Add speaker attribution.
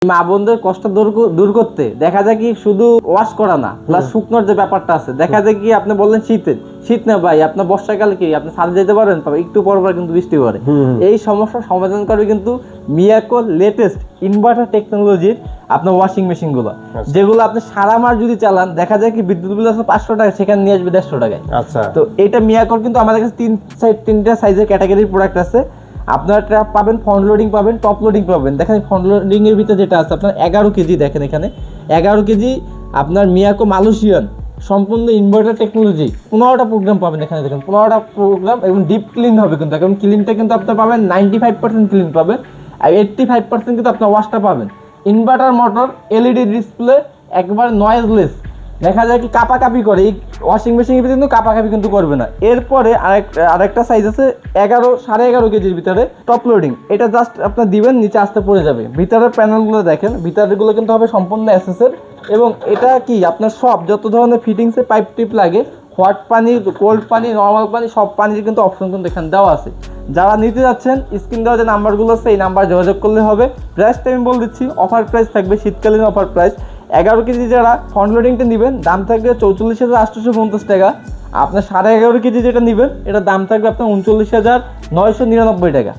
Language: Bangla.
Speaker 1: মা বোনদের কষ্ট দূর করতে দেখা যায় কি শুধু ওয়াশ করা না, প্লাস শুকনোর যে ব্যাপারটা আছে, দেখা যায় কি আপনি বললেন শীত না ভাই, আপনার বর্ষাকালে কি আপনি ছাদে যেতে পারেন, একটু পর পর কিন্তু বৃষ্টি পড়ে। এই সমস্যার সমাধান করবে কিন্তু মিয়াকো লেটেস্ট ইনভার্টার টেকনোলজির আপনার ওয়াশিং মেশিন গুলো, যেগুলো আপনি সারা মাস যদি চালান দেখা যায় কি বিদ্যুৎ বিল আছে 500 টাকা, সেখানে নিয়ে আসবে 150 টাকায়।
Speaker 2: আচ্ছা,
Speaker 1: তো এটা মিয়াকোর কিন্তু আমাদের কাছে তিনটা সাইজের ক্যাটাগরির প্রোডাক্ট আছে। আপনার ট্র্যাপ পাবেন, ফ্রন্ট লোডিং পাবেন, টপ লোডিং পাবেন। দেখেন ফ্রন্ট লোডিং এর ভিতরে যেটা আছে আপনার 11 কেজি, দেখেন এখানে 11 কেজি আপনার মিয়াকো মালয়েশিয়ান সম্পূর্ণ ইনভার্টার টেকনোলজি 15টা প্রোগ্রাম পাবেন। এখানে দেখেন 15টা প্রোগ্রাম এবং ডিপ ক্লিন হবে কিন্তু, এখন ক্লিনটা কিন্তু আপনি পাবেন 95% ক্লিন পাবেন, আর 85% কিন্তু আপনার ওয়াশটা পাবেন। ইনভার্টার মোটর, এলইডি ডিসপ্লে, একবারে নয়েজলেস, দেখা যায় কি কাপাকাপি করে, এই ওয়াশিং মেশিনের ভিতরে কিন্তু কাপাকাপি কিন্তু করবে না। এরপরে আরেকটা সাইজ আছে 11.5 কেজির ভিতরে টপ লোডিং, এটা জাস্ট আপনার দিবেন, নিচে আসতে পড়ে যাবে। ভিতরের প্যানেলগুলো দেখেন, ভিতরেরগুলো কিন্তু হবে সম্পূর্ণ এসএসের, এবং এটা কি আপনার সব যত ধরনের ফিটিংসের পাইপ টিপ লাগে, হট পানি, কোল্ড পানি, নর্মাল পানি, সব পানির কিন্তু অপশন কিন্তু এখানে দেওয়া আছে। যারা নিতে যাচ্ছেন স্ক্রিন দেওয়া যে নাম্বারগুলো আছে এই নাম্বার যোগাযোগ করলে হবে। প্রাইসটা আমি বলে দিচ্ছি, অফার প্রাইস থাকবে, শীতকালীন অফার প্রাইস। 11 কেজি যারা ফ্রন্ট লোডিংটা নেবেন দাম থাকবে 44,850 টাকা। আপনার 11.5 কেজি যেটা নেবেন এটার দাম থাকবে আপনার 39,999 টাকা।